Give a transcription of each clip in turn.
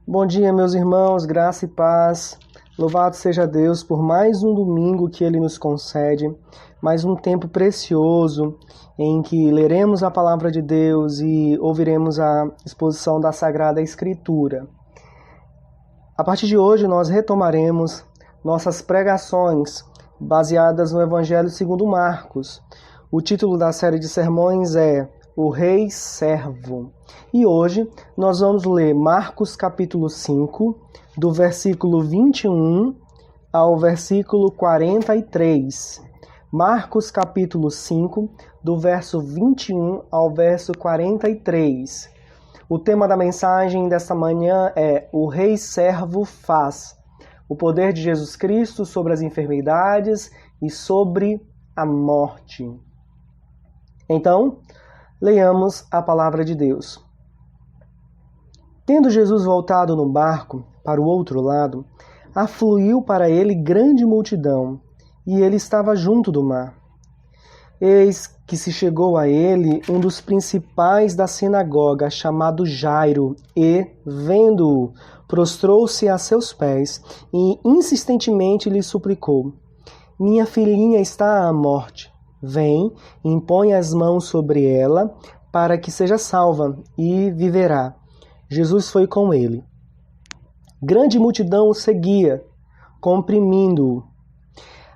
Bom dia, meus irmãos, graça e paz. Louvado seja Deus por mais um domingo que Ele nos concede, mais um tempo precioso em que leremos a palavra de Deus e ouviremos a exposição da Sagrada Escritura. A partir de hoje, nós retomaremos nossas pregações baseadas no Evangelho segundo Marcos. O título da série de sermões é O Rei Servo. E hoje nós vamos ler Marcos capítulo 5, do versículo 21 ao versículo 43. Marcos capítulo 5, do verso 21 ao verso 43. O tema da mensagem desta manhã é O Rei Servo faz. O poder de Jesus Cristo sobre as enfermidades e sobre a morte. Então, leiamos a palavra de Deus. Tendo Jesus voltado no barco para o outro lado, afluiu para ele grande multidão, e ele estava junto do mar. Eis que se chegou a ele um dos principais da sinagoga, chamado Jairo, e, vendo-o, prostrou-se a seus pés e insistentemente lhe suplicou: Minha filhinha está à morte. Vem, impõe as mãos sobre ela, para que seja salva, e viverá. Jesus foi com ele. Grande multidão o seguia, comprimindo-o.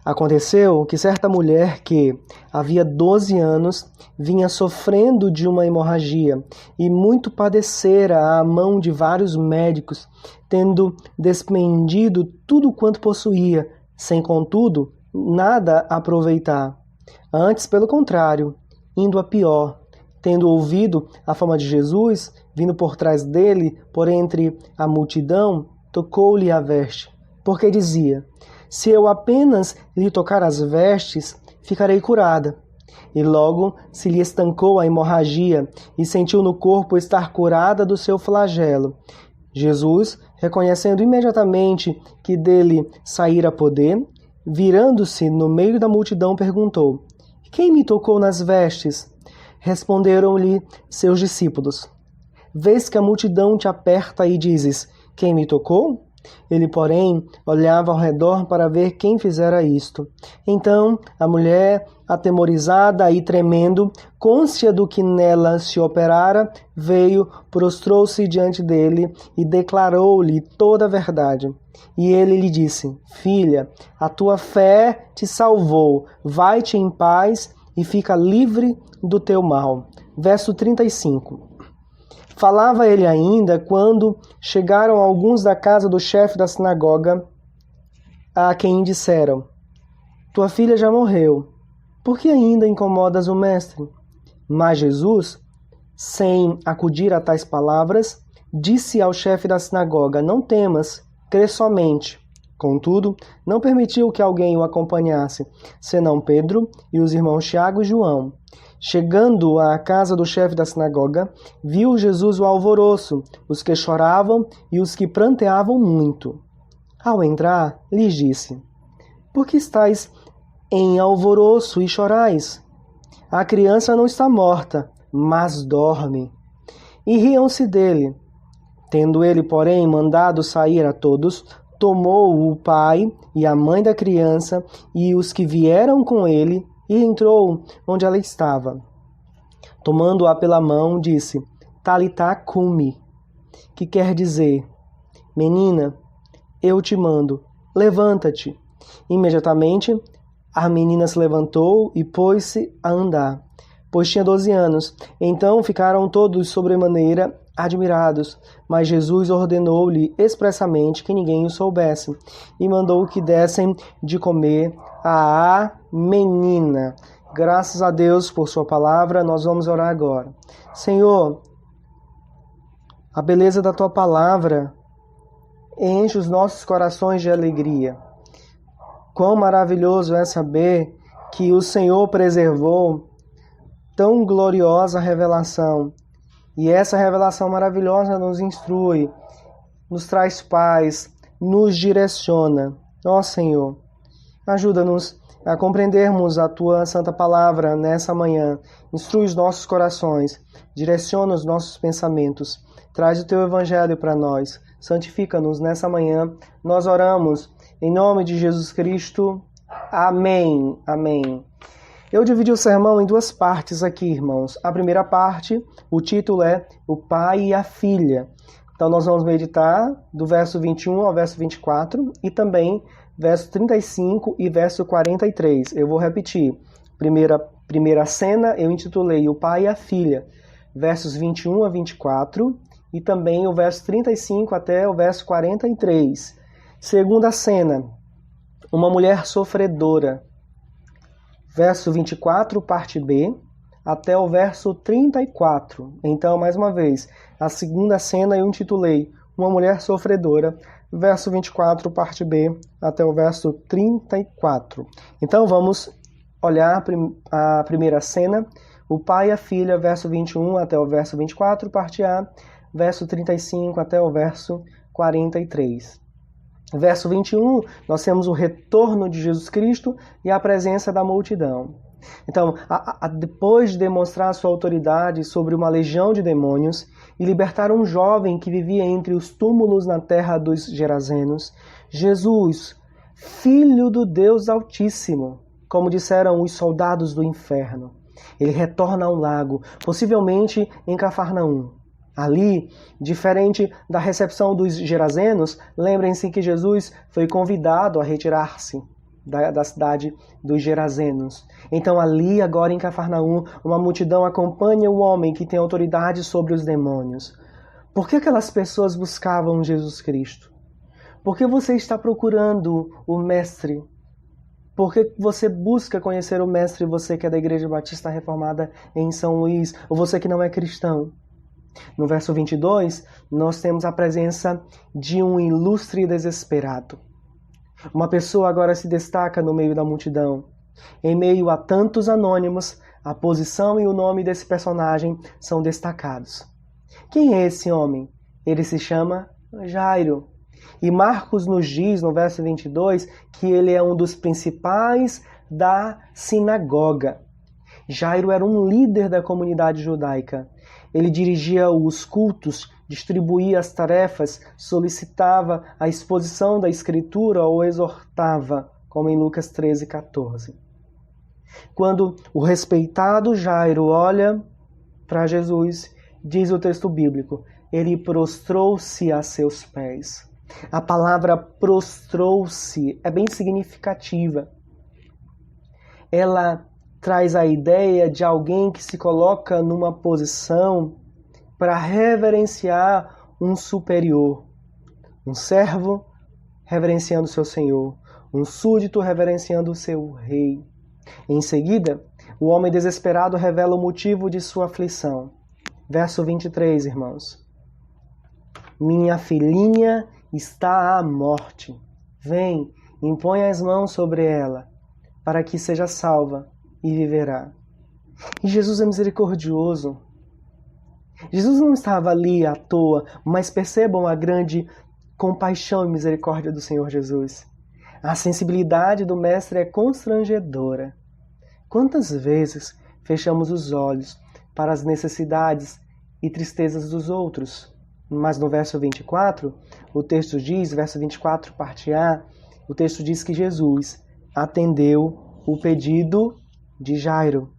Aconteceu que certa mulher que havia 12 anos vinha sofrendo de uma hemorragia e muito padecera à mão de vários médicos, tendo despendido tudo quanto possuía, sem contudo nada aproveitar. Antes, pelo contrário, indo a pior, tendo ouvido a fama de Jesus, vindo por trás dele, por entre a multidão, tocou-lhe a veste, porque dizia: Se eu apenas lhe tocar as vestes, ficarei curada. E logo se lhe estancou a hemorragia e sentiu no corpo estar curada do seu flagelo. Jesus, reconhecendo imediatamente que dele saíra poder, virando-se no meio da multidão, perguntou: Quem me tocou nas vestes? Responderam-lhe seus discípulos: Vês que a multidão te aperta e dizes: Quem me tocou? Ele, porém, olhava ao redor para ver quem fizera isto. Então, a mulher, atemorizada e tremendo, cônscia do que nela se operara, veio, prostrou-se diante dele e declarou-lhe toda a verdade. E ele lhe disse: Filha, a tua fé te salvou, vai-te em paz e fica livre do teu mal. Verso 35. Falava ele ainda quando chegaram alguns da casa do chefe da sinagoga, a quem disseram: Tua filha já morreu, por que ainda incomodas o mestre? Mas Jesus, sem acudir a tais palavras, disse ao chefe da sinagoga: Não temas, crê somente. Contudo, não permitiu que alguém o acompanhasse, senão Pedro e os irmãos Tiago e João. Chegando à casa do chefe da sinagoga, viu Jesus o alvoroço, os que choravam e os que pranteavam muito. Ao entrar, lhes disse: Por que estáis em alvoroço e chorais? A criança não está morta, mas dorme. E riam-se dele. Tendo ele, porém, mandado sair a todos, tomou o pai e a mãe da criança e os que vieram com ele e entrou onde ela estava. Tomando-a pela mão, disse: Talitá cumi, que quer dizer: Menina, eu te mando, levanta-te. Imediatamente a menina se levantou e pôs-se a andar, pois tinha 12 anos. Então ficaram todos sobremaneira admirados, mas Jesus ordenou-lhe expressamente que ninguém o soubesse, e mandou que dessem de comer à menina. Graças a Deus por sua palavra, nós vamos orar agora. Senhor, a beleza da tua palavra enche os nossos corações de alegria. Quão maravilhoso é saber que o Senhor preservou tão gloriosa revelação. E essa revelação maravilhosa nos instrui, nos traz paz, nos direciona. Ó Senhor, ajuda-nos a compreendermos a Tua Santa Palavra nessa manhã. Instrui os nossos corações, direciona os nossos pensamentos. Traz o teu evangelho para nós. Santifica-nos nessa manhã. Nós oramos em nome de Jesus Cristo. Amém. Amém. Eu dividi o sermão em duas partes aqui, irmãos. A primeira parte, o título é O Pai e a Filha. Então nós vamos meditar do verso 21 ao verso 24 e também verso 35 e verso 43. Eu vou repetir. Primeira cena eu intitulei O Pai e a Filha, versos 21 a 24 e também o verso 35 até o verso 43. Segunda cena, uma mulher sofredora, verso 24, parte B, até o verso 34. Então, mais uma vez, a segunda cena eu intitulei Uma Mulher Sofredora, verso 24, parte B, até o verso 34. Então, vamos olhar a primeira cena, o pai e a filha, verso 21 até o verso 24, parte A, verso 35 até o verso 43. Verso 21, nós temos o retorno de Jesus Cristo e a presença da multidão. Então, depois de demonstrar sua autoridade sobre uma legião de demônios e libertar um jovem que vivia entre os túmulos na terra dos Gerazenos, Jesus, Filho do Deus Altíssimo, como disseram os soldados do inferno, ele retorna ao lago, possivelmente em Cafarnaum. Ali, diferente da recepção dos Gerazenos, lembrem-se que Jesus foi convidado a retirar-se da cidade dos Gerazenos. Então ali, agora em Cafarnaum, uma multidão acompanha o homem que tem autoridade sobre os demônios. Por que aquelas pessoas buscavam Jesus Cristo? Por que você está procurando o Mestre? Por que você busca conhecer o Mestre, você que é da Igreja Batista Reformada em São Luís, ou você que não é cristão? No verso 22, nós temos a presença de um ilustre desesperado. Uma pessoa agora se destaca no meio da multidão. Em meio a tantos anônimos, a posição e o nome desse personagem são destacados. Quem é esse homem? Ele se chama Jairo. E Marcos nos diz, no verso 22, que ele é um dos principais da sinagoga. Jairo era um líder da comunidade judaica. Ele dirigia os cultos, distribuía as tarefas, solicitava a exposição da Escritura ou exortava, como em Lucas 13:14. Quando o respeitado Jairo olha para Jesus, diz o texto bíblico, ele prostrou-se a seus pés. A palavra prostrou-se é bem significativa. Ela traz a ideia de alguém que se coloca numa posição para reverenciar um superior. Um servo reverenciando seu senhor. Um súdito reverenciando o seu rei. Em seguida, o homem desesperado revela o motivo de sua aflição. Verso 23, irmãos. Minha filhinha está à morte. Vem, impõe as mãos sobre ela, para que seja salva e viverá. E Jesus é misericordioso. Jesus não estava ali à toa, mas percebam a grande compaixão e misericórdia do Senhor Jesus. A sensibilidade do Mestre é constrangedora. Quantas vezes fechamos os olhos para as necessidades e tristezas dos outros? Mas no verso 24, o texto diz, verso 24, parte A, o texto diz que Jesus atendeu o pedido de Jairo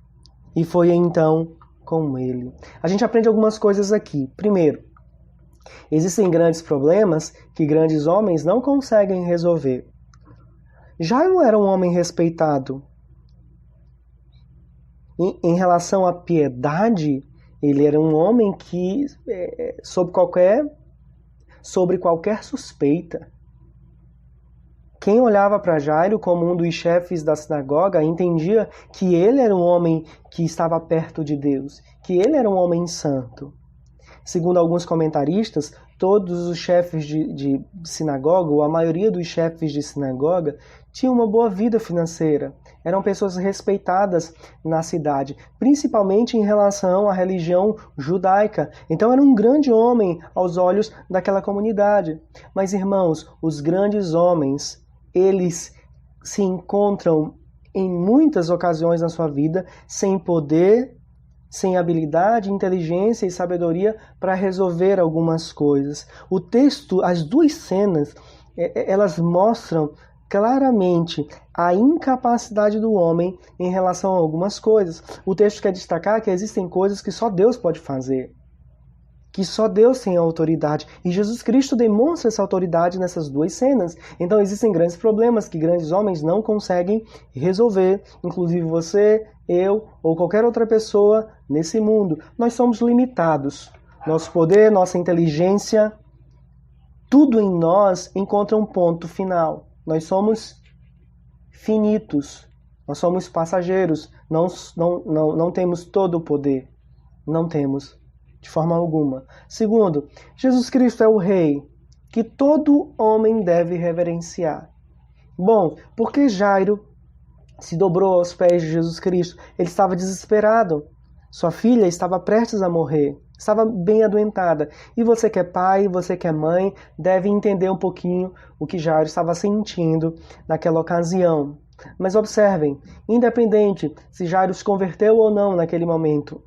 e foi então com ele. A gente aprende algumas coisas aqui. Primeiro, existem grandes problemas que grandes homens não conseguem resolver. Jairo era um homem respeitado. Em relação à piedade, ele era um homem que, sobre qualquer suspeita, quem olhava para Jairo como um dos chefes da sinagoga entendia que ele era um homem que estava perto de Deus, que ele era um homem santo. Segundo alguns comentaristas, todos os chefes de sinagoga, ou a maioria dos chefes de sinagoga, tinham uma boa vida financeira. Eram pessoas respeitadas na cidade, principalmente em relação à religião judaica. Então era um grande homem aos olhos daquela comunidade. Mas, irmãos, os grandes homens, eles se encontram em muitas ocasiões na sua vida sem poder sem habilidade, inteligência e sabedoria para resolver algumas coisas. O texto, as duas cenas, elas mostram claramente a incapacidade do homem em relação a algumas coisas. O texto quer destacar que existem coisas que só Deus pode fazer, que só Deus tem autoridade. E Jesus Cristo demonstra essa autoridade nessas duas cenas. Então existem grandes problemas que grandes homens não conseguem resolver. Inclusive você, eu ou qualquer outra pessoa nesse mundo. Nós somos limitados. Nosso poder, nossa inteligência, tudo em nós encontra um ponto final. Nós somos finitos. Nós somos passageiros. Não temos todo o poder. Não temos. De forma alguma. Segundo, Jesus Cristo é o Rei que todo homem deve reverenciar. Bom, porque Jairo se dobrou aos pés de Jesus Cristo? Ele estava desesperado. Sua filha estava prestes a morrer. Estava bem adoentada. E você que é pai, você que é mãe, deve entender um pouquinho o que Jairo estava sentindo naquela ocasião. Mas observem, independente se Jairo se converteu ou não naquele momento,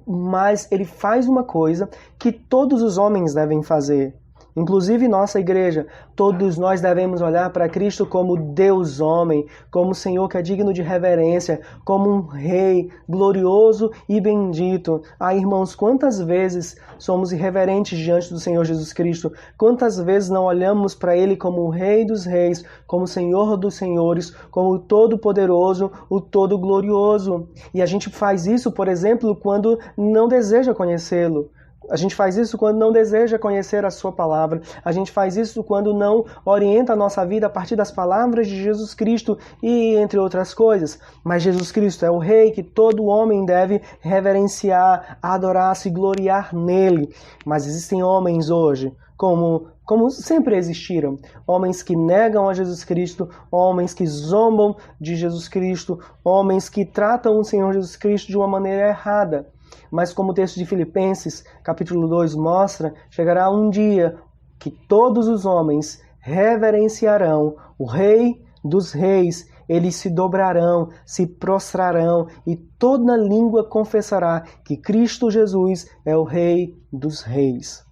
mas ele faz uma coisa que todos os homens devem fazer. Inclusive nossa igreja, todos nós devemos olhar para Cristo como Deus homem, como Senhor que é digno de reverência, como um Rei glorioso e bendito. Ah, irmãos, quantas vezes somos irreverentes diante do Senhor Jesus Cristo? Quantas vezes não olhamos para Ele como o Rei dos Reis, como o Senhor dos Senhores, como o Todo-Poderoso, o Todo-Glorioso? E a gente faz isso, por exemplo, quando não deseja conhecê-lo. A gente faz isso quando não deseja conhecer a sua palavra. A gente faz isso quando não orienta a nossa vida a partir das palavras de Jesus Cristo e entre outras coisas. Mas Jesus Cristo é o Rei que todo homem deve reverenciar, adorar, se gloriar nele. Mas existem homens hoje, como sempre existiram, homens que negam a Jesus Cristo, homens que zombam de Jesus Cristo, homens que tratam o Senhor Jesus Cristo de uma maneira errada. Mas como o texto de Filipenses, capítulo 2, mostra, chegará um dia que todos os homens reverenciarão o Rei dos Reis, eles se dobrarão, se prostrarão e toda língua confessará que Cristo Jesus é o Rei dos Reis.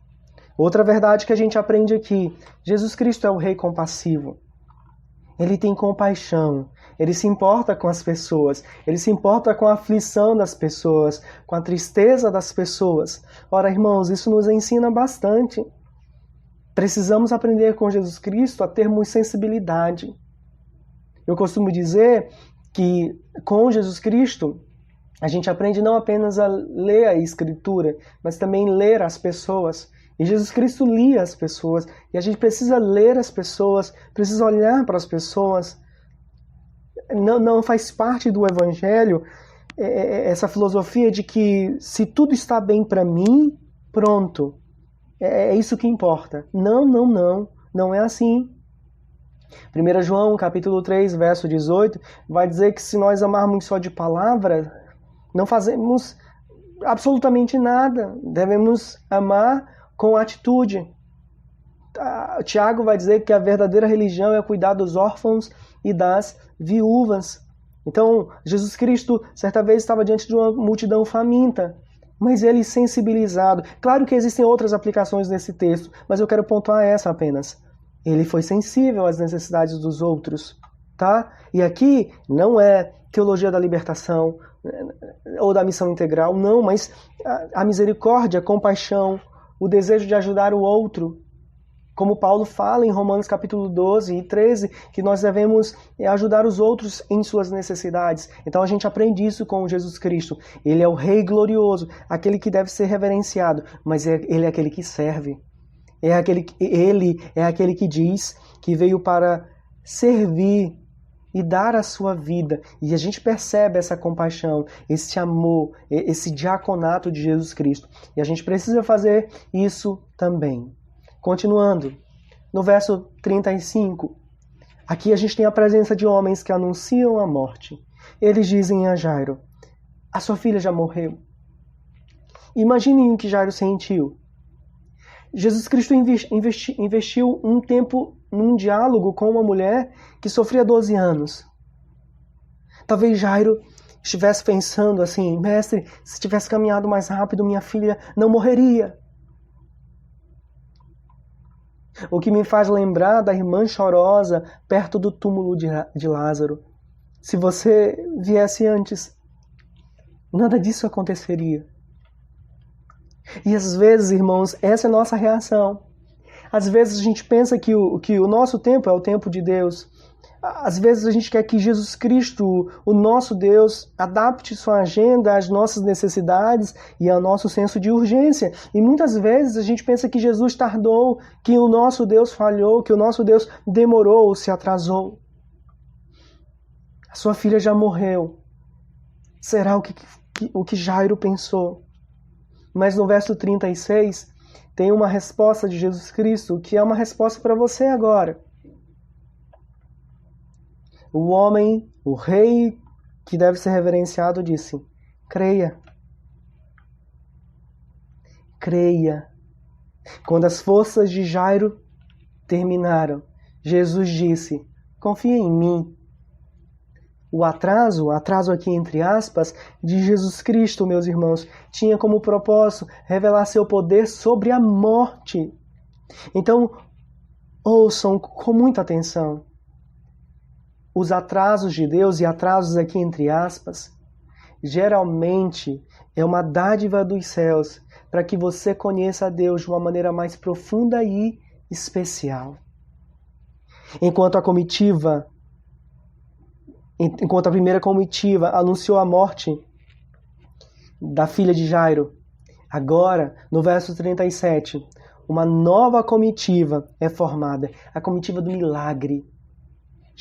Outra verdade que a gente aprende aqui, Jesus Cristo é o Rei compassivo. Ele tem compaixão, ele se importa com as pessoas, ele se importa com a aflição das pessoas, com a tristeza das pessoas. Ora, irmãos, isso nos ensina bastante. Precisamos aprender com Jesus Cristo a termos sensibilidade. Eu costumo dizer que com Jesus Cristo a gente aprende não apenas a ler a Escritura, mas também ler as pessoas. E Jesus Cristo lia as pessoas, e a gente precisa ler as pessoas, precisa olhar para as pessoas. Não faz parte do Evangelho essa filosofia de que se tudo está bem para mim, pronto, é isso que importa. Não é assim. 1 João, capítulo 3, verso 18, vai dizer que se nós amarmos só de palavra, não fazemos absolutamente nada. Devemos amar com atitude. Tiago vai dizer que a verdadeira religião é cuidar dos órfãos e das viúvas. Então, Jesus Cristo, certa vez, estava diante de uma multidão faminta, mas ele sensibilizado. Claro que existem outras aplicações nesse texto, mas eu quero pontuar essa apenas. Ele foi sensível às necessidades dos outros, tá? E aqui não é teologia da libertação ou da missão integral, não, mas a misericórdia, a compaixão, o desejo de ajudar o outro, como Paulo fala em Romanos capítulo 12 e 13, que nós devemos ajudar os outros em suas necessidades. Então a gente aprende isso com Jesus Cristo. Ele é o Rei glorioso, aquele que deve ser reverenciado, mas ele é aquele que serve. Ele é aquele que diz que veio para servir e dar a sua vida. E a gente percebe essa compaixão, esse amor, esse diaconato de Jesus Cristo. E a gente precisa fazer isso também. Continuando, no verso 35, aqui a gente tem a presença de homens que anunciam a morte. Eles dizem a Jairo, a sua filha já morreu. Imaginem o que Jairo sentiu. Jesus Cristo investiu um tempo num diálogo com uma mulher que sofria 12 anos. Talvez Jairo estivesse pensando assim: mestre, se tivesse caminhado mais rápido, minha filha não morreria. O que me faz lembrar da irmã chorosa perto do túmulo de Lázaro. Se você viesse antes, nada disso aconteceria. E às vezes, irmãos, essa é a nossa reação. Às vezes a gente pensa que o nosso tempo é o tempo de Deus. Às vezes a gente quer que Jesus Cristo, o nosso Deus, adapte sua agenda às nossas necessidades e ao nosso senso de urgência. E muitas vezes a gente pensa que Jesus tardou, que o nosso Deus falhou, que o nosso Deus demorou ou se atrasou. A sua filha já morreu. Será o que Jairo pensou? Mas no verso 36 tem uma resposta de Jesus Cristo que é uma resposta para você agora. O homem, o rei que deve ser reverenciado, disse: creia. Creia. Quando as forças de Jairo terminaram, Jesus disse: confia em mim. O atraso aqui entre aspas, de Jesus Cristo, meus irmãos, tinha como propósito revelar seu poder sobre a morte. Então, ouçam com muita atenção. Os atrasos de Deus, e atrasos aqui entre aspas, geralmente é uma dádiva dos céus para que você conheça a Deus de uma maneira mais profunda e especial. Enquanto a primeira comitiva anunciou a morte da filha de Jairo, agora, no verso 37, uma nova comitiva é formada, a comitiva do milagre.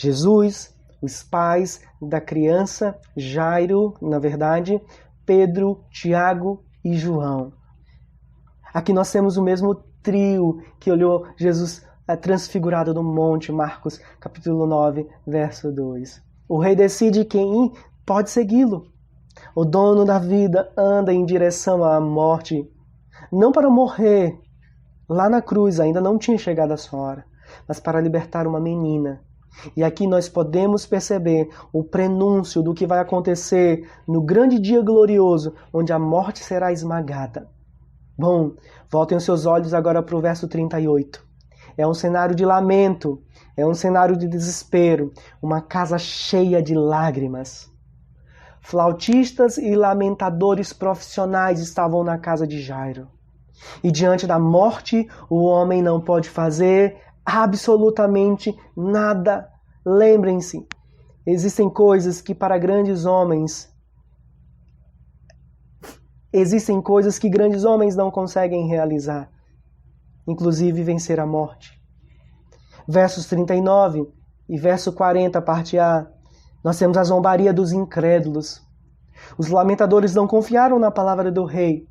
Jesus, os pais da criança, Jairo, na verdade, Pedro, Tiago e João. Aqui nós temos o mesmo trio que olhou Jesus transfigurado no monte, Marcos capítulo 9, verso 2. O rei decide quem pode segui-lo. O dono da vida anda em direção à morte, não para morrer lá na cruz, ainda não tinha chegado a sua hora, mas para libertar uma menina. E aqui nós podemos perceber o prenúncio do que vai acontecer no grande dia glorioso, onde a morte será esmagada. Bom, voltem os seus olhos agora para o verso 38. É um cenário de lamento, é um cenário de desespero, uma casa cheia de lágrimas. Flautistas e lamentadores profissionais estavam na casa de Jairo. E diante da morte, o homem não pode fazer absolutamente nada. Lembrem-se, existem coisas que para grandes homens, existem coisas que grandes homens não conseguem realizar, inclusive vencer a morte. Versos 39 e verso 40, parte A, nós temos a zombaria dos incrédulos. Os lamentadores não confiaram na palavra do rei.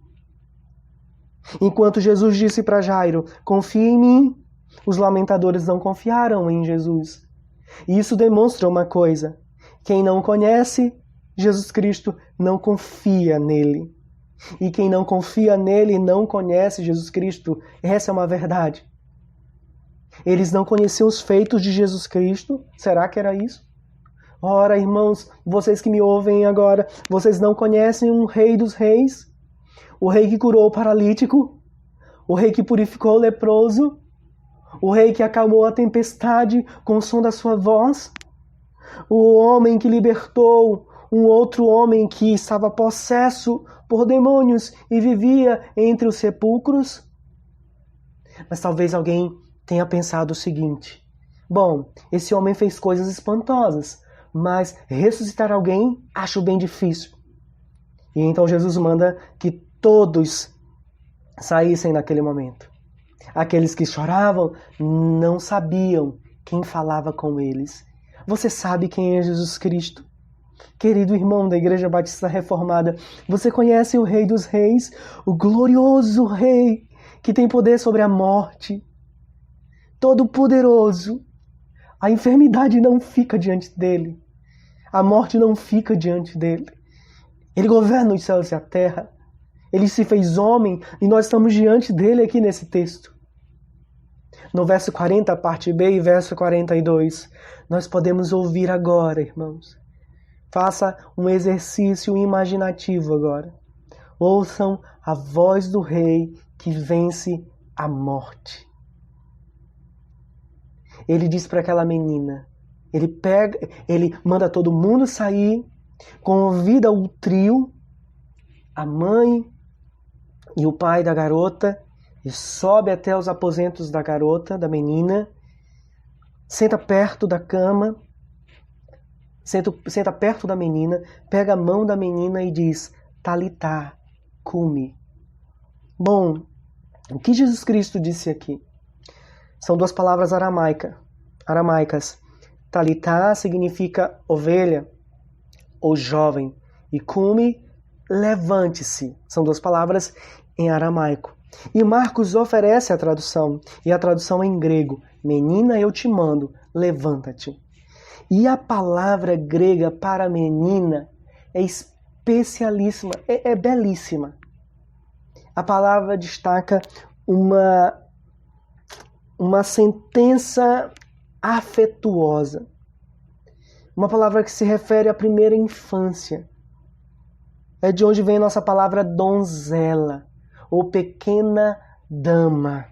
Enquanto Jesus disse para Jairo: confia em mim, os lamentadores não confiaram em Jesus. E isso demonstra uma coisa: quem não conhece Jesus Cristo não confia nele. E quem não confia nele e não conhece Jesus Cristo, essa é uma verdade. Eles não conheciam os feitos de Jesus Cristo. Será que era isso? Ora, irmãos, vocês que me ouvem agora, vocês não conhecem um rei dos reis? O rei que curou o paralítico? O rei que purificou o leproso? O rei que acalmou a tempestade com o som da sua voz? O homem que libertou um outro homem que estava possesso por demônios e vivia entre os sepulcros? Mas talvez alguém tenha pensado o seguinte: bom, esse homem fez coisas espantosas, mas ressuscitar alguém acho bem difícil. E então Jesus manda que todos saíssem naquele momento. Aqueles que choravam não sabiam quem falava com eles. Você sabe quem é Jesus Cristo? Querido irmão da Igreja Batista Reformada, você conhece o Rei dos Reis, o glorioso Rei que tem poder sobre a morte, todo-poderoso. A enfermidade não fica diante dele, a morte não fica diante dele. Ele governa os céus e a terra, ele se fez homem e nós estamos diante dele aqui nesse texto. No verso 40, parte B, e verso 42, nós podemos ouvir agora, irmãos, Faça um exercício imaginativo agora. Ouçam a voz do rei que vence a morte. Ele diz para aquela menina, ele manda todo mundo sair, convida o trio, a mãe e o pai da garota, e sobe até os aposentos da garota, da menina, senta perto da cama, senta perto da menina, pega a mão da menina e diz, Talitá, cumi. Bom, o que Jesus Cristo disse aqui? São duas palavras aramaicas. Talitá significa ovelha ou jovem. E cumi, levante-se. São duas palavras em aramaico. E Marcos oferece a tradução. E a tradução é em grego. Menina, eu te mando, levanta-te. E a palavra grega para menina é especialíssima, é belíssima. A palavra destaca uma sentença afetuosa. Uma palavra que se refere à primeira infância. É de onde vem a nossa palavra donzela, ou pequena dama.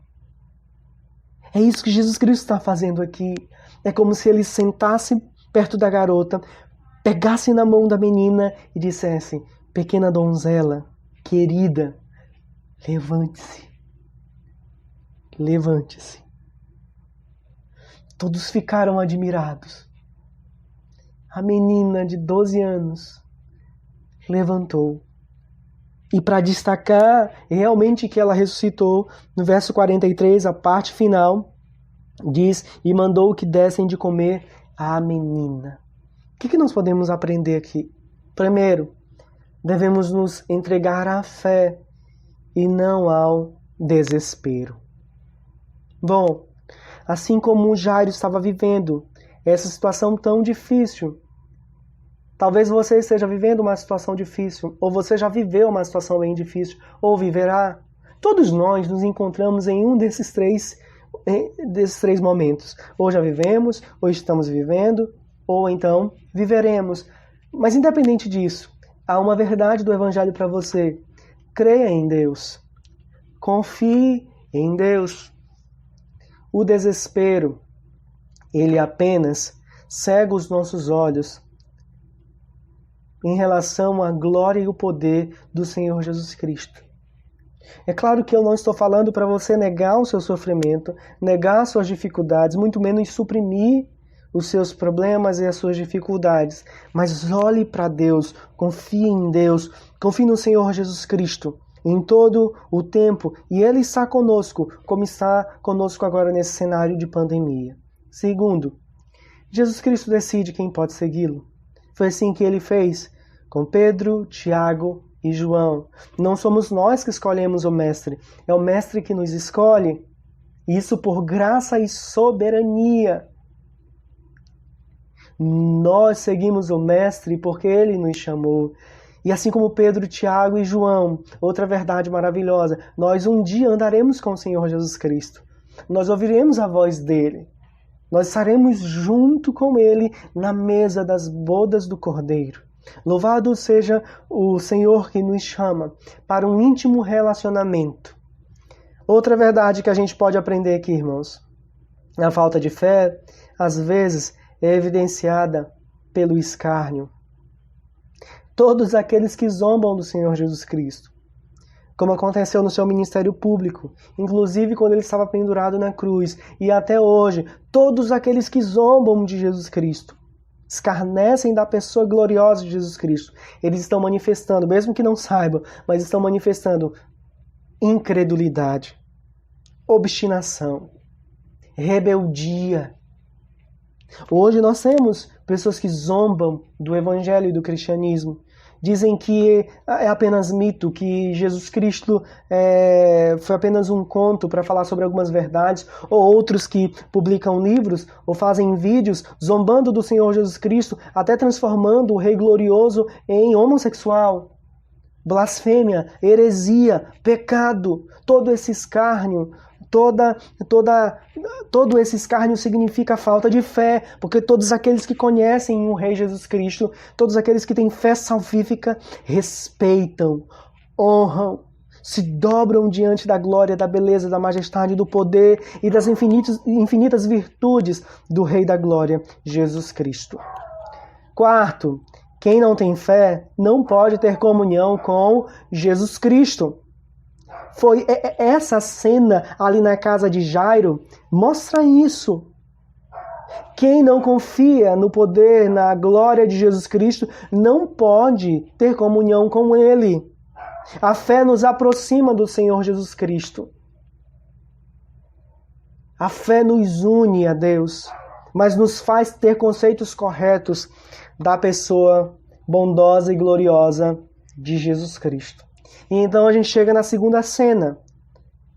É isso que Jesus Cristo está fazendo aqui. É como se ele sentasse perto da garota, pegasse na mão da menina e dissesse, pequena donzela, querida, levante-se. Levante-se. Todos ficaram admirados. A menina de 12 anos levantou. E para destacar realmente que ela ressuscitou, no verso 43, a parte final, diz, e mandou que dessem de comer à menina. O que nós podemos aprender aqui? Primeiro, devemos nos entregar à fé e não ao desespero. Bom, assim como Jairo estava vivendo essa situação tão difícil, talvez você esteja vivendo uma situação difícil, ou você já viveu uma situação bem difícil, ou viverá. Todos nós nos encontramos em um desses três momentos. Ou já vivemos, ou estamos vivendo, ou então viveremos. Mas independente disso, há uma verdade do Evangelho para você. Creia em Deus. Confie em Deus. O desespero, ele apenas cega os nossos olhos em relação à glória e o poder do Senhor Jesus Cristo. É claro que eu não estou falando para você negar o seu sofrimento, negar suas dificuldades, muito menos suprimir os seus problemas e as suas dificuldades. Mas olhe para Deus, confie em Deus, confie no Senhor Jesus Cristo em todo o tempo. E Ele está conosco, como está conosco agora nesse cenário de pandemia. Segundo, Jesus Cristo decide quem pode segui-lo. Foi assim que Ele fez com Pedro, Tiago e João. Não somos nós que escolhemos o Mestre, é o Mestre que nos escolhe. Isso por graça e soberania. Nós seguimos o Mestre porque Ele nos chamou. E assim como Pedro, Tiago e João, outra verdade maravilhosa, nós um dia andaremos com o Senhor Jesus Cristo. Nós ouviremos a voz dEle. Nós estaremos junto com Ele na mesa das bodas do Cordeiro. Louvado seja o Senhor que nos chama para um íntimo relacionamento. Outra verdade que a gente pode aprender aqui, irmãos. A falta de fé, às vezes, é evidenciada pelo escárnio. Todos aqueles que zombam do Senhor Jesus Cristo, como aconteceu no seu ministério público, inclusive quando ele estava pendurado na cruz, e até hoje, todos aqueles que zombam de Jesus Cristo, escarnecem da pessoa gloriosa de Jesus Cristo, eles estão manifestando, mesmo que não saibam, mas estão manifestando incredulidade, obstinação, rebeldia. Hoje nós temos pessoas que zombam do evangelho e do cristianismo. Dizem que é apenas mito, que Jesus Cristo foi apenas um conto para falar sobre algumas verdades, ou outros que publicam livros ou fazem vídeos zombando do Senhor Jesus Cristo, até transformando o Rei Glorioso em homossexual. Blasfêmia, heresia, pecado, todo esse escárnio, Todo esse escárnio significa falta de fé, porque todos aqueles que conhecem o Rei Jesus Cristo, todos aqueles que têm fé salvífica, respeitam, honram, se dobram diante da glória, da beleza, da majestade, do poder e das infinitas virtudes do Rei da Glória, Jesus Cristo. Quarto, quem não tem fé não pode ter comunhão com Jesus Cristo. Foi essa cena ali na casa de Jairo mostra isso. Quem não confia no poder, na glória de Jesus Cristo, não pode ter comunhão com Ele. A fé nos aproxima do Senhor Jesus Cristo. A fé nos une a Deus, mas nos faz ter conceitos corretos da pessoa bondosa e gloriosa de Jesus Cristo. E então a gente chega na segunda cena,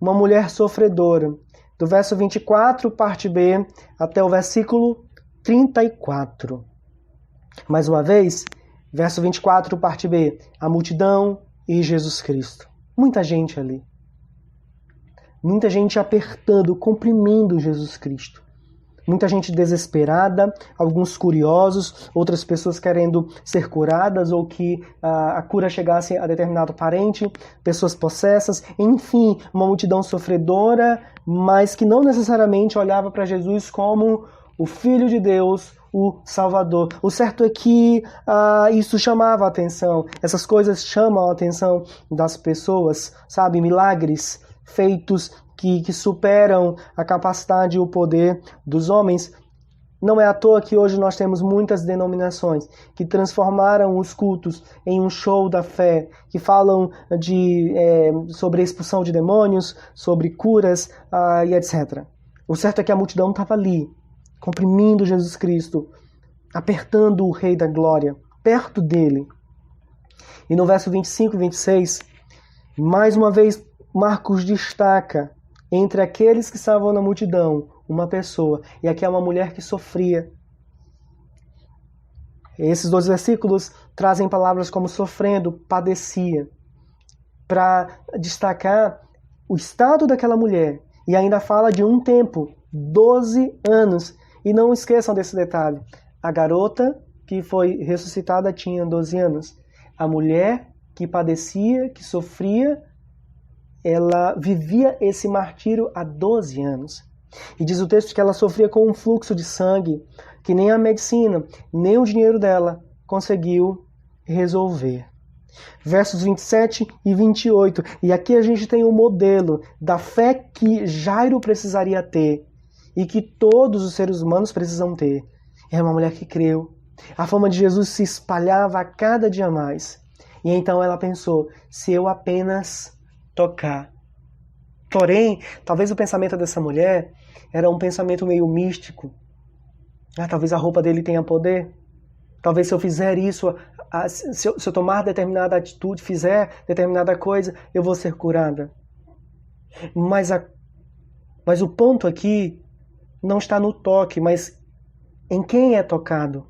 uma mulher sofredora, do verso 24, parte B, até o versículo 34. Mais uma vez, verso 24, parte B, a multidão e Jesus Cristo. Muita gente ali. Muita gente apertando, comprimindo Jesus Cristo. Muita gente desesperada, alguns curiosos, outras pessoas querendo ser curadas ou que a cura chegasse a determinado parente, pessoas possessas, enfim, uma multidão sofredora, mas que não necessariamente olhava para Jesus como o Filho de Deus, o Salvador. O certo é que isso chamava a atenção, essas coisas chamam a atenção das pessoas, sabe? Milagres feitos que superam a capacidade e o poder dos homens. Não é à toa que hoje nós temos muitas denominações que transformaram os cultos em um show da fé, que falam sobre a expulsão de demônios, sobre curas e etc. O certo é que a multidão estava ali, comprimindo Jesus Cristo, apertando o Rei da Glória, perto dele. E no verso 25 e 26, mais uma vez, Marcos destaca entre aqueles que estavam na multidão uma pessoa, e aqui é uma mulher que sofria. Esses dois versículos trazem palavras como sofrendo, padecia, para destacar o estado daquela mulher, e ainda fala de um tempo, 12 anos. E não esqueçam desse detalhe, a garota que foi ressuscitada tinha 12 anos. A mulher que padecia, que sofria, ela vivia esse martírio há 12 anos. E diz o texto que ela sofria com um fluxo de sangue que nem a medicina, nem o dinheiro dela conseguiu resolver. Versos 27 e 28. E aqui a gente tem um modelo da fé que Jairo precisaria ter e que todos os seres humanos precisam ter. É uma mulher que creu. A fama de Jesus se espalhava a cada dia mais. E então ela pensou, se eu apenas tocar. Porém, talvez o pensamento dessa mulher era um pensamento meio místico. Talvez a roupa dele tenha poder. Talvez se eu fizer isso, se eu tomar determinada atitude, fizer determinada coisa, eu vou ser curada. Mas o ponto aqui não está no toque, mas em quem é tocado.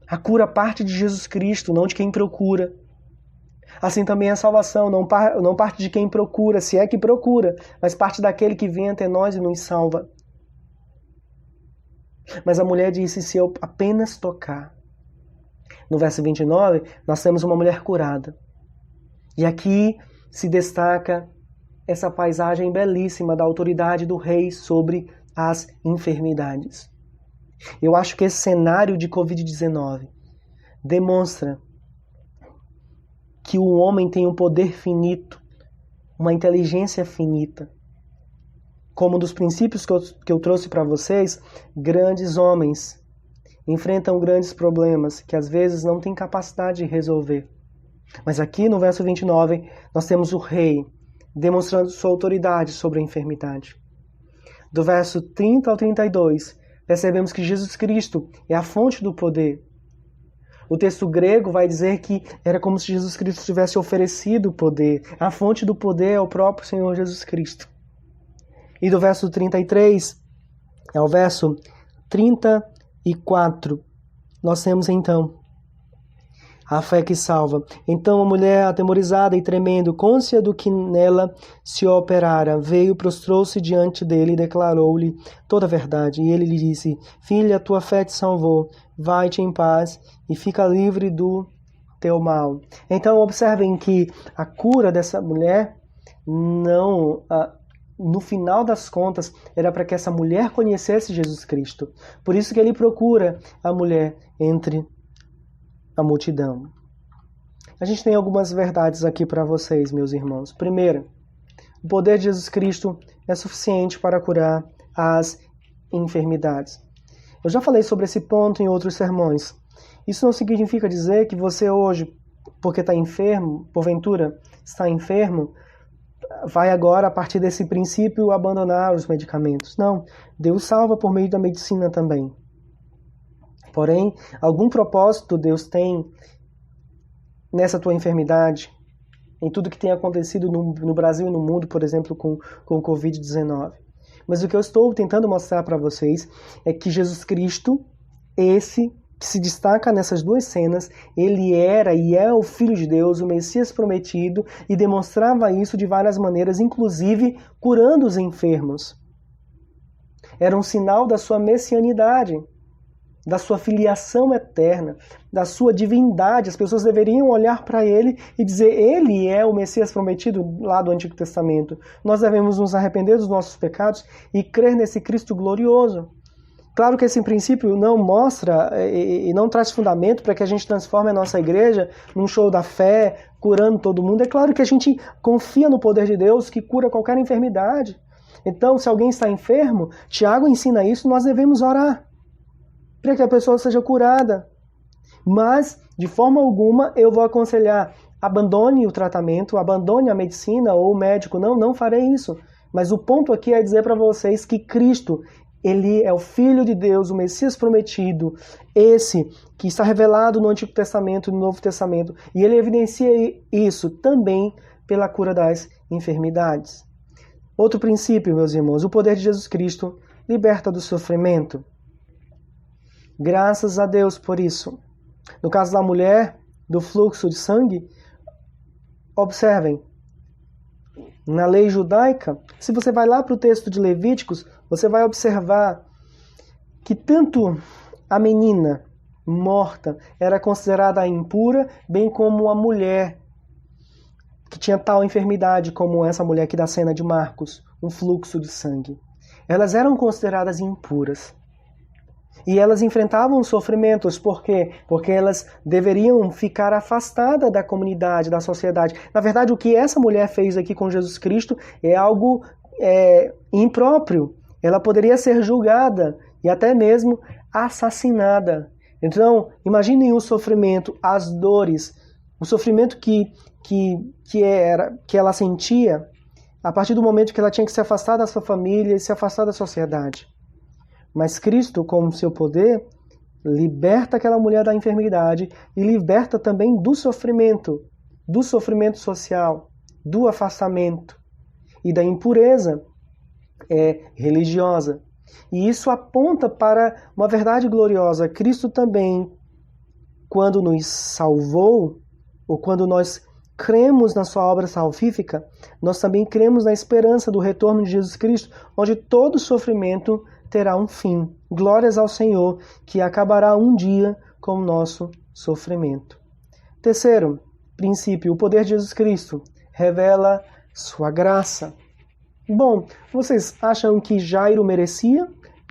A cura parte de Jesus Cristo, não de quem procura. Assim também a salvação não parte de quem procura, se é que procura, mas parte daquele que vem até nós e nos salva. Mas a mulher disse, se eu apenas tocar. No verso 29, nós temos uma mulher curada. E aqui se destaca essa paisagem belíssima da autoridade do rei sobre as enfermidades. Eu acho que esse cenário de Covid-19 demonstra que o homem tem um poder finito, uma inteligência finita. Como um dos princípios que eu trouxe para vocês, grandes homens enfrentam grandes problemas que às vezes não têm capacidade de resolver. Mas aqui no verso 29, nós temos o rei demonstrando sua autoridade sobre a enfermidade. Do verso 30 ao 32, percebemos que Jesus Cristo é a fonte do poder. O texto grego vai dizer que era como se Jesus Cristo tivesse oferecido o poder. A fonte do poder é o próprio Senhor Jesus Cristo. E do verso 33 ao verso 34, nós temos então A fé que salva. Então a mulher, atemorizada e tremendo, cônscia do que nela se operara, veio, prostrou-se diante dele e declarou-lhe toda a verdade. E ele lhe disse: Filha, tua fé te salvou, vai-te em paz e fica livre do teu mal. Então observem que a cura dessa mulher não... no final das contas, era para que essa mulher conhecesse Jesus Cristo. Por isso que ele procura a mulher entre a multidão. A gente tem algumas verdades aqui para vocês, meus irmãos. Primeiro, o poder de Jesus Cristo é suficiente para curar as enfermidades. Eu já falei sobre esse ponto em outros sermões. Isso não significa dizer que você hoje, porque está enfermo, porventura está enfermo, vai agora, a partir desse princípio, abandonar os medicamentos. Não, Deus salva por meio da medicina também. Porém, algum propósito Deus tem nessa tua enfermidade, em tudo que tem acontecido no Brasil e no mundo, por exemplo, com o Covid-19. Mas o que eu estou tentando mostrar para vocês é que Jesus Cristo, esse que se destaca nessas duas cenas, ele era e é o Filho de Deus, o Messias prometido, e demonstrava isso de várias maneiras, inclusive curando os enfermos. Era um sinal da sua messianidade, da sua filiação eterna, da sua divindade. As pessoas deveriam olhar para ele e dizer: ele é o Messias prometido lá do Antigo Testamento. Nós devemos nos arrepender dos nossos pecados e crer nesse Cristo glorioso. Claro que esse princípio não mostra e não traz fundamento para que a gente transforme a nossa igreja num show da fé, curando todo mundo. É claro que a gente confia no poder de Deus que cura qualquer enfermidade. Então, se alguém está enfermo, Tiago ensina isso, nós devemos orar para que a pessoa seja curada. Mas, de forma alguma, eu vou aconselhar: abandone o tratamento, abandone a medicina ou o médico. Não farei isso. Mas o ponto aqui é dizer para vocês que Cristo, ele é o Filho de Deus, o Messias prometido, esse que está revelado no Antigo Testamento e no Novo Testamento. E ele evidencia isso também pela cura das enfermidades. Outro princípio, meus irmãos: o poder de Jesus Cristo liberta do sofrimento. Graças a Deus por isso. No caso da mulher, do fluxo de sangue, observem, na lei judaica, se você vai lá para o texto de Levíticos, você vai observar que tanto a menina morta era considerada impura, bem como a mulher que tinha tal enfermidade como essa mulher aqui da cena de Marcos, um fluxo de sangue. Elas eram consideradas impuras. E elas enfrentavam sofrimentos. Por quê? Porque elas deveriam ficar afastadas da comunidade, da sociedade. Na verdade, o que essa mulher fez aqui com Jesus Cristo é algo impróprio. Ela poderia ser julgada e até mesmo assassinada. Então, imaginem o sofrimento, as dores, o sofrimento que ela sentia a partir do momento que ela tinha que se afastar da sua família e se afastar da sociedade. Mas Cristo, com o seu poder, liberta aquela mulher da enfermidade e liberta também do sofrimento social, do afastamento e da impureza religiosa. E isso aponta para uma verdade gloriosa. Cristo também, quando nos salvou, ou quando nós cremos na sua obra salvífica, nós também cremos na esperança do retorno de Jesus Cristo, onde todo sofrimento terá um fim. Glórias ao Senhor, que acabará um dia com o nosso sofrimento. Terceiro princípio: o poder de Jesus Cristo revela sua graça. Bom, vocês acham que Jairo merecia?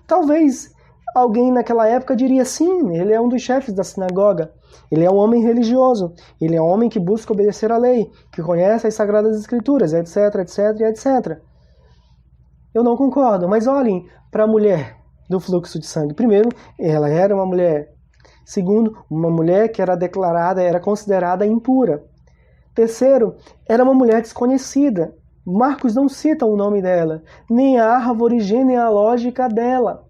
Talvez alguém naquela época diria: sim, ele é um dos chefes da sinagoga. Ele é um homem religioso. Ele é um homem que busca obedecer à lei, que conhece as Sagradas Escrituras, etc, etc, etc. Eu não concordo, mas olhem para a mulher do fluxo de sangue. Primeiro, ela era uma mulher. Segundo, uma mulher que era considerada impura. Terceiro, era uma mulher desconhecida. Marcos não cita o nome dela, nem a árvore genealógica dela.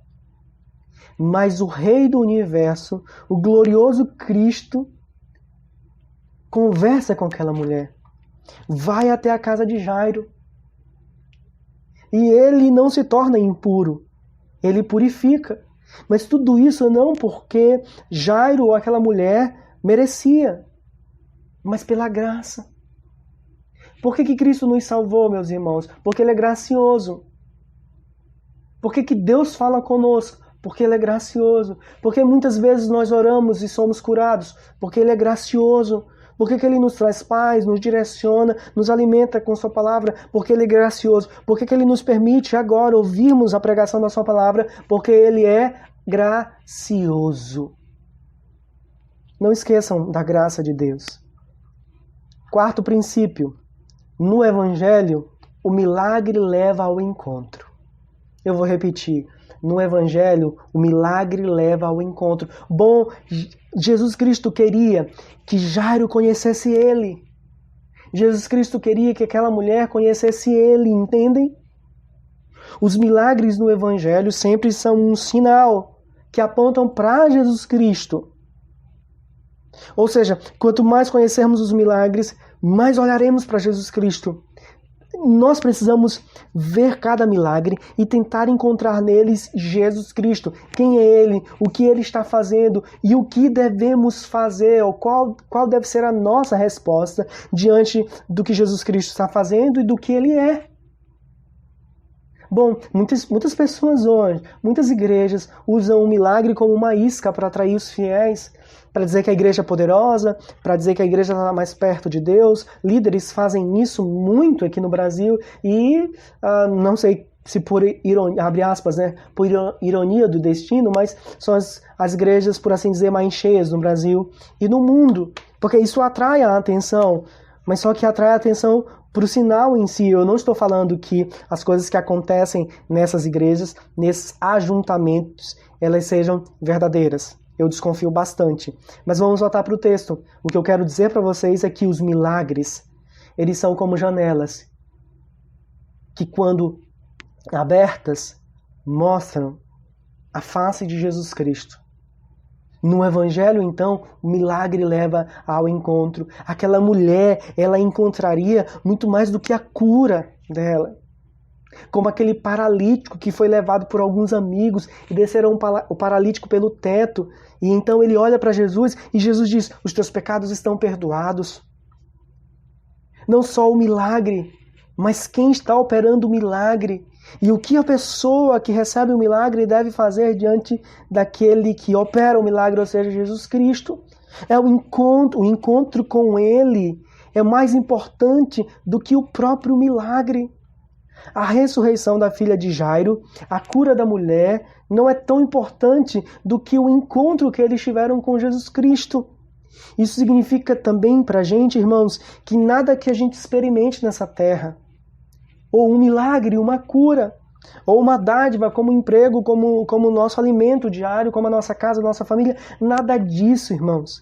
Mas o Rei do Universo, o glorioso Cristo, conversa com aquela mulher. Vai até a casa de Jairo. E ele não se torna impuro. Ele purifica. Mas tudo isso não porque Jairo ou aquela mulher merecia. mas pela graça. Por que Cristo nos salvou, meus irmãos? Porque Ele é gracioso. Por que Deus fala conosco? Porque Ele é gracioso. Porque muitas vezes nós oramos e somos curados? Porque Ele é gracioso. Por que Ele nos traz paz, nos direciona, nos alimenta com Sua palavra? Porque Ele é gracioso. Por que Ele nos permite agora ouvirmos a pregação da Sua palavra? Porque Ele é gracioso. Não esqueçam da graça de Deus. Quarto princípio. No Evangelho, o milagre leva ao encontro. Eu vou repetir. No Evangelho, o milagre leva ao encontro. Bom, Jesus Cristo queria que Jairo conhecesse Ele. Jesus Cristo queria que aquela mulher conhecesse Ele, entendem? Os milagres no Evangelho sempre são um sinal que apontam para Jesus Cristo. Ou seja, quanto mais conhecermos os milagres, mais olharemos para Jesus Cristo. Nós precisamos ver cada milagre e tentar encontrar neles Jesus Cristo. Quem é Ele, o que Ele está fazendo e o que devemos fazer, ou qual deve ser a nossa resposta diante do que Jesus Cristo está fazendo e do que Ele é. Bom, muitas pessoas hoje, muitas igrejas usam o milagre como uma isca para atrair os fiéis, para dizer que a igreja é poderosa, para dizer que a igreja está mais perto de Deus. Líderes fazem isso muito aqui no Brasil e não sei se por ironia, abre aspas, né, por ironia do destino, mas são as igrejas, por assim dizer, mais cheias no Brasil e no mundo, porque isso atrai a atenção, mas só que atrai a atenção para o sinal em si. Eu não estou falando que as coisas que acontecem nessas igrejas, nesses ajuntamentos, elas sejam verdadeiras. Eu desconfio bastante. Mas vamos voltar para o texto. O que eu quero dizer para vocês é que os milagres, eles são como janelas, que quando abertas, mostram a face de Jesus Cristo. No Evangelho, então, o milagre leva ao encontro. Aquela mulher, ela encontraria muito mais do que a cura dela. Como aquele paralítico que foi levado por alguns amigos e desceram o paralítico pelo teto. E então ele olha para Jesus e Jesus diz: os teus pecados estão perdoados. Não só o milagre, mas quem está operando o milagre. E o que a pessoa que recebe o milagre deve fazer diante daquele que opera o milagre, ou seja, Jesus Cristo. É o encontro com Ele é mais importante do que o próprio milagre. A ressurreição da filha de Jairo, a cura da mulher, não é tão importante do que o encontro que eles tiveram com Jesus Cristo. Isso significa também para a gente, irmãos, que nada que a gente experimente nessa terra, ou um milagre, uma cura, ou uma dádiva como um emprego, como o nosso alimento diário, como a nossa casa, a nossa família, nada disso, irmãos.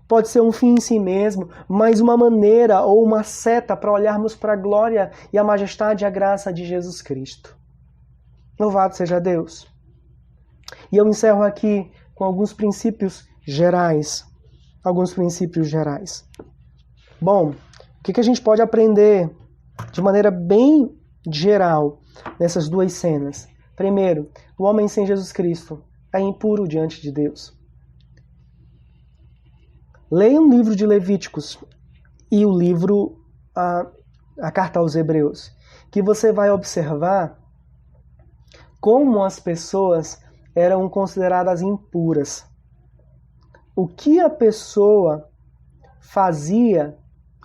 Pode ser um fim em si mesmo, mas uma maneira ou uma seta para olharmos para a glória e a majestade e a graça de Jesus Cristo. Louvado seja Deus. E eu encerro aqui com alguns princípios gerais. Bom, o que a gente pode aprender de maneira bem geral nessas duas cenas? Primeiro, o homem sem Jesus Cristo é impuro diante de Deus. Leia o livro de Levíticos e o livro, a carta aos Hebreus, que você vai observar como as pessoas eram consideradas impuras. O que a pessoa fazia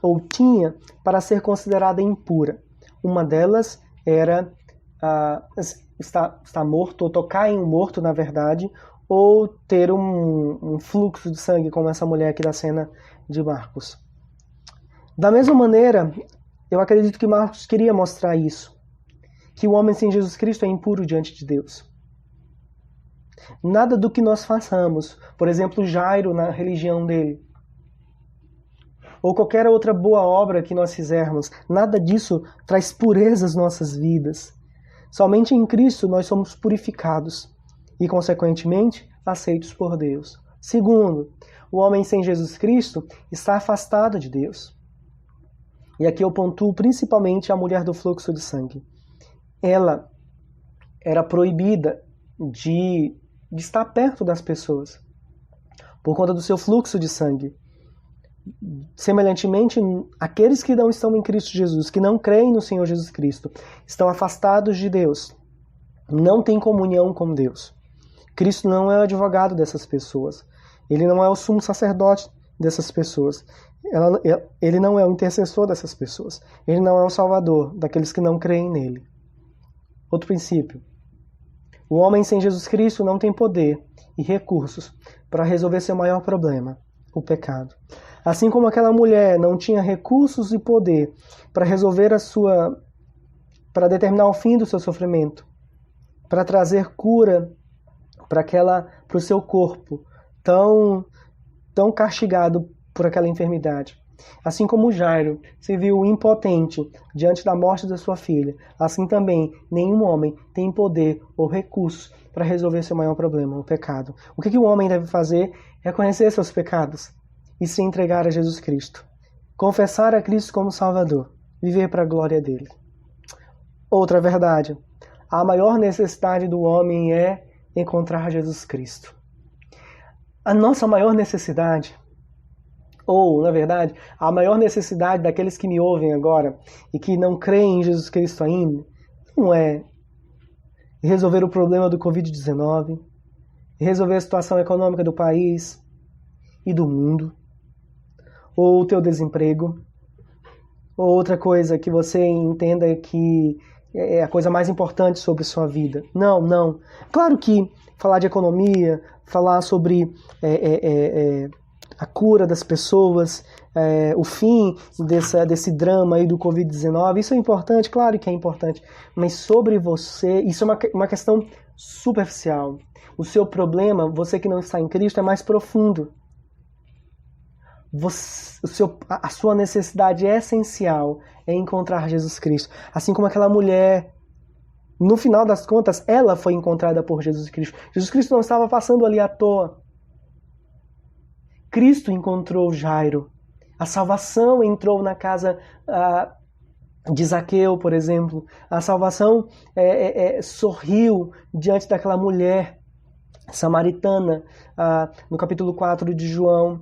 ou tinha para ser considerada impura? Uma delas era estar morto, ou tocar em um morto, na verdade, ou ter um fluxo de sangue, como essa mulher aqui da cena de Marcos. Da mesma maneira, eu acredito que Marcos queria mostrar isso, que o homem sem Jesus Cristo é impuro diante de Deus. Nada do que nós façamos, por exemplo, Jairo na religião dele, ou qualquer outra boa obra que nós fizermos, nada disso traz pureza às nossas vidas. Somente em Cristo nós somos purificados e, consequentemente, aceitos por Deus. Segundo, o homem sem Jesus Cristo está afastado de Deus. E aqui eu pontuo principalmente a mulher do fluxo de sangue. Ela era proibida de estar perto das pessoas por conta do seu fluxo de sangue. Semelhantemente, aqueles que não estão em Cristo Jesus, que não creem no Senhor Jesus Cristo, estão afastados de Deus, não têm comunhão com Deus. Cristo não é o advogado dessas pessoas. Ele não é o sumo sacerdote dessas pessoas. Ele não é o intercessor dessas pessoas. Ele não é o salvador daqueles que não creem nele. Outro princípio. O homem sem Jesus Cristo não tem poder e recursos para resolver seu maior problema, o pecado. Assim como aquela mulher não tinha recursos e poder para resolver para determinar o fim do seu sofrimento, para trazer cura para o seu corpo tão castigado por aquela enfermidade. Assim como Jairo se viu impotente diante da morte da sua filha, assim também nenhum homem tem poder ou recursos para resolver seu maior problema, o pecado. O que o homem deve fazer? Reconhecer seus pecados e se entregar a Jesus Cristo. Confessar a Cristo como Salvador. Viver para a glória dele. Outra verdade. A maior necessidade do homem é encontrar Jesus Cristo. A nossa maior necessidade, ou, na verdade, a maior necessidade daqueles que me ouvem agora e que não creem em Jesus Cristo ainda, não é resolver o problema do Covid-19, resolver a situação econômica do país e do mundo, ou o teu desemprego, ou outra coisa que você entenda que é a coisa mais importante sobre sua vida. Não. Claro que falar de economia, falar sobre a cura das pessoas, o fim desse drama aí do Covid-19, isso é importante, claro que é importante, mas sobre você, isso é uma questão superficial. O seu problema, você que não está em Cristo, é mais profundo. A sua necessidade essencial é encontrar Jesus Cristo. Assim como aquela mulher, no final das contas, ela foi encontrada por Jesus Cristo. Jesus Cristo não estava passando ali à toa. Cristo encontrou Jairo. A salvação entrou na casa de Zaqueu, por exemplo. A salvação sorriu diante daquela mulher samaritana, no capítulo 4 de João.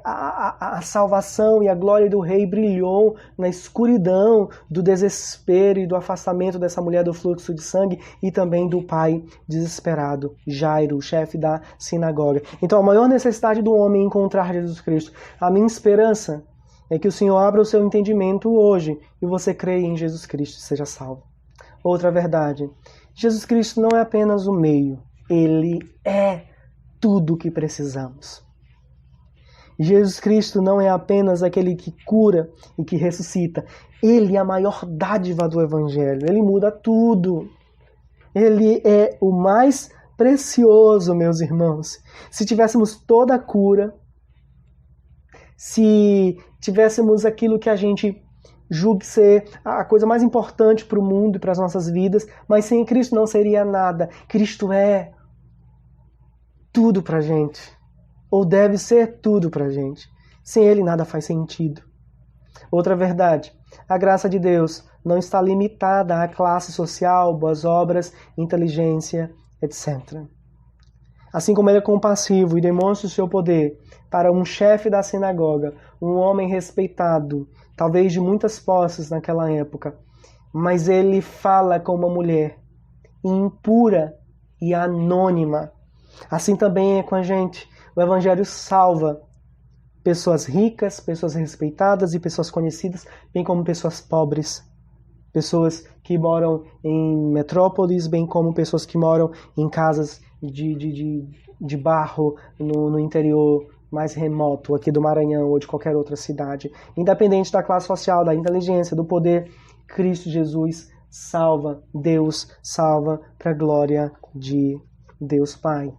A salvação e a glória do rei brilhou na escuridão do desespero e do afastamento dessa mulher do fluxo de sangue e também do pai desesperado, Jairo, o chefe da sinagoga. Então a maior necessidade do homem é encontrar Jesus Cristo. A minha esperança é que o Senhor abra o seu entendimento hoje e você creia em Jesus Cristo e seja salvo. Outra verdade, Jesus Cristo não é apenas o meio, Ele é tudo o que precisamos. Jesus Cristo não é apenas aquele que cura e que ressuscita. Ele é a maior dádiva do Evangelho. Ele muda tudo. Ele é o mais precioso, meus irmãos. Se tivéssemos toda a cura, se tivéssemos aquilo que a gente julgue ser a coisa mais importante para o mundo e para as nossas vidas, mas sem Cristo não seria nada. Cristo é tudo para a gente. Ou deve ser tudo para a gente. Sem Ele nada faz sentido. Outra verdade, a graça de Deus não está limitada à classe social, boas obras, inteligência, etc. Assim como Ele é compassivo e demonstra o seu poder para um chefe da sinagoga, um homem respeitado, talvez de muitas posses naquela época, mas Ele fala com uma mulher impura e anônima. Assim também é com a gente. O Evangelho salva pessoas ricas, pessoas respeitadas e pessoas conhecidas, bem como pessoas pobres. Pessoas que moram em metrópoles, bem como pessoas que moram em casas de barro no interior mais remoto, aqui do Maranhão ou de qualquer outra cidade. Independente da classe social, da inteligência, do poder, Cristo Jesus salva, Deus salva para a glória de Deus Pai.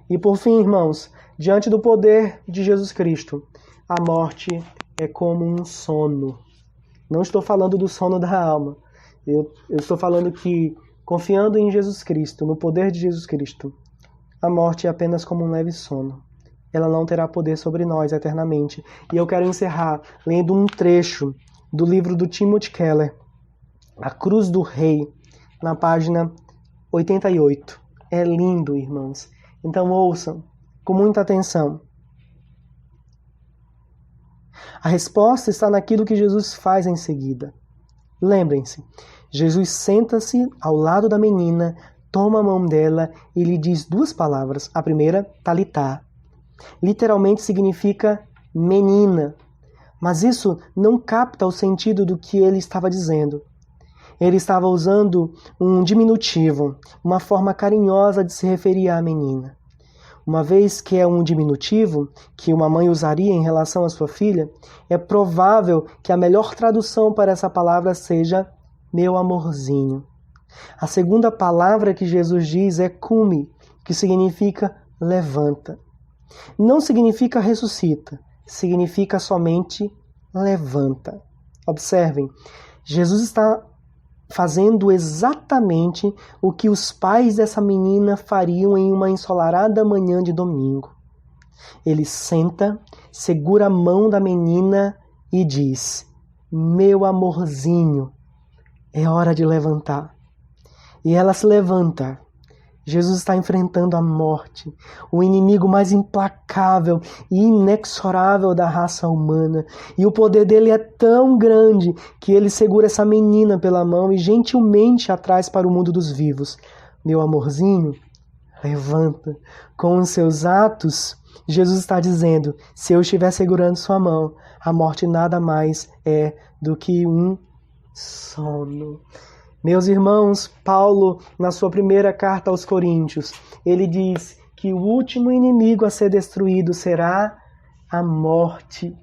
E por fim, irmãos, diante do poder de Jesus Cristo, a morte é como um sono. Não estou falando do sono da alma. Eu estou falando que, confiando em Jesus Cristo, no poder de Jesus Cristo, a morte é apenas como um leve sono. Ela não terá poder sobre nós eternamente. E eu quero encerrar lendo um trecho do livro do Timothy Keller, A Cruz do Rei, na página 88. É lindo, irmãos. Então ouçam com muita atenção. A resposta está naquilo que Jesus faz em seguida. Lembrem-se, Jesus senta-se ao lado da menina, toma a mão dela e lhe diz duas palavras. A primeira, talitá. Literalmente significa menina. Mas isso não capta o sentido do que ele estava dizendo. Ele estava usando um diminutivo, uma forma carinhosa de se referir à menina. Uma vez que é um diminutivo que uma mãe usaria em relação à sua filha, é provável que a melhor tradução para essa palavra seja meu amorzinho. A segunda palavra que Jesus diz é cumi, que significa levanta. Não significa ressuscita, significa somente levanta. Observem, Jesus está fazendo exatamente o que os pais dessa menina fariam em uma ensolarada manhã de domingo. Ele senta, segura a mão da menina e diz: meu amorzinho, é hora de levantar. E ela se levanta. Jesus está enfrentando a morte, o inimigo mais implacável e inexorável da raça humana. E o poder dele é tão grande que ele segura essa menina pela mão e gentilmente a traz para o mundo dos vivos. Meu amorzinho, levanta. Com os seus atos, Jesus está dizendo: se eu estiver segurando sua mão, a morte nada mais é do que um sono. Meus irmãos, Paulo, na sua primeira carta aos Coríntios, ele diz que o último inimigo a ser destruído será a morte.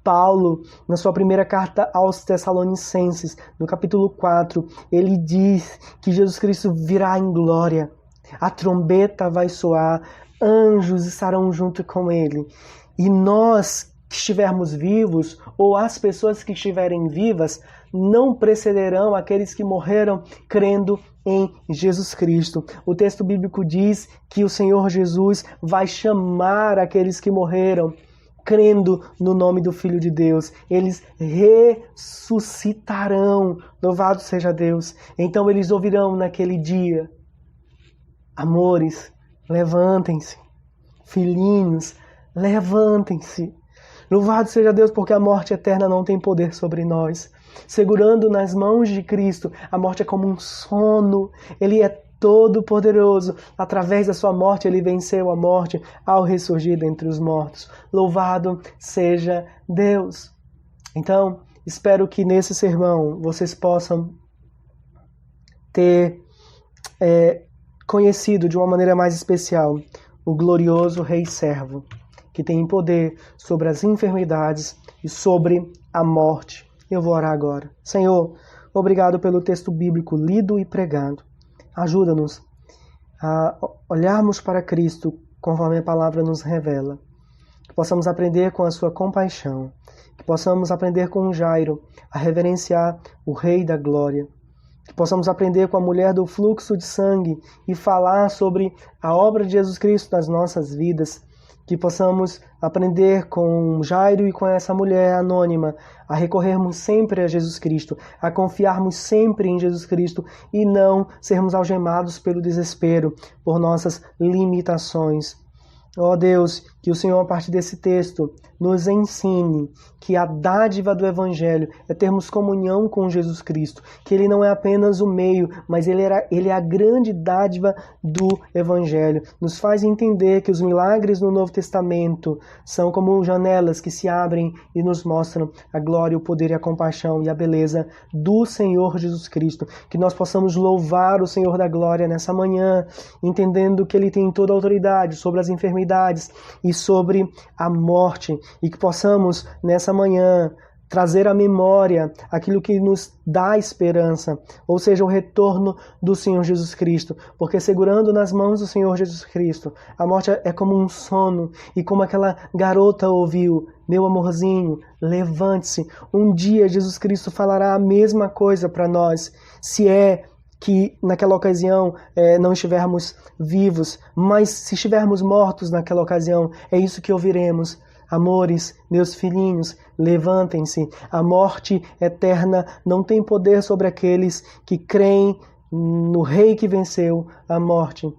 Paulo, na sua primeira carta aos Tessalonicenses, no capítulo 4, ele diz que Jesus Cristo virá em glória. A trombeta vai soar, anjos estarão junto com ele. E nós que estivermos vivos, ou as pessoas que estiverem vivas, não precederão aqueles que morreram crendo em Jesus Cristo. O texto bíblico diz que o Senhor Jesus vai chamar aqueles que morreram crendo no nome do Filho de Deus. Eles ressuscitarão. Louvado seja Deus. Então eles ouvirão naquele dia: amores, levantem-se. Filhinhos, levantem-se. Louvado seja Deus, porque a morte eterna não tem poder sobre nós. Segurando nas mãos de Cristo, a morte é como um sono. Ele é todo poderoso. Através da sua morte, ele venceu a morte ao ressurgir dentre os mortos. Louvado seja Deus. Então, espero que nesse sermão vocês possam ter conhecido de uma maneira mais especial o glorioso Rei Servo, que tem poder sobre as enfermidades e sobre a morte. Eu vou orar agora. Senhor, obrigado pelo texto bíblico lido e pregado. Ajuda-nos a olharmos para Cristo conforme a palavra nos revela. Que possamos aprender com a sua compaixão. Que possamos aprender com Jairo a reverenciar o Rei da Glória. Que possamos aprender com a mulher do fluxo de sangue e falar sobre a obra de Jesus Cristo nas nossas vidas. Que possamos aprender com Jairo e com essa mulher anônima a recorrermos sempre a Jesus Cristo, a confiarmos sempre em Jesus Cristo e não sermos algemados pelo desespero, por nossas limitações. Ó Deus, que o Senhor, a partir desse texto, nos ensine que a dádiva do Evangelho é termos comunhão com Jesus Cristo, que Ele não é apenas o meio, mas Ele é a grande dádiva do Evangelho. Nos faz entender que os milagres no Novo Testamento são como janelas que se abrem e nos mostram a glória, o poder e a compaixão e a beleza do Senhor Jesus Cristo. Que nós possamos louvar o Senhor da glória nessa manhã, entendendo que Ele tem toda a autoridade sobre as enfermidades e sobre a morte, e que possamos nessa manhã trazer à memória aquilo que nos dá esperança, ou seja, o retorno do Senhor Jesus Cristo, porque segurando nas mãos do Senhor Jesus Cristo, a morte é como um sono, e como aquela garota ouviu: meu amorzinho, levante-se. Um dia Jesus Cristo falará a mesma coisa para nós, se é que naquela ocasião não estivermos vivos, mas se estivermos mortos naquela ocasião, é isso que ouviremos: amores, meus filhinhos, levantem-se. A morte eterna não tem poder sobre aqueles que creem no Rei que venceu a morte.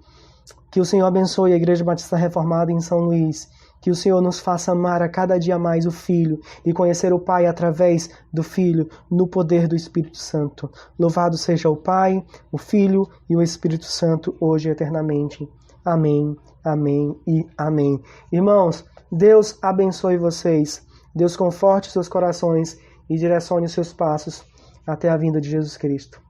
Que o Senhor abençoe a Igreja Batista Reformada em São Luís. Que o Senhor nos faça amar a cada dia mais o Filho e conhecer o Pai através do Filho, no poder do Espírito Santo. Louvado seja o Pai, o Filho e o Espírito Santo, hoje e eternamente. Amém, amém e amém. Irmãos, Deus abençoe vocês. Deus conforte seus corações e direcione os seus passos até a vinda de Jesus Cristo.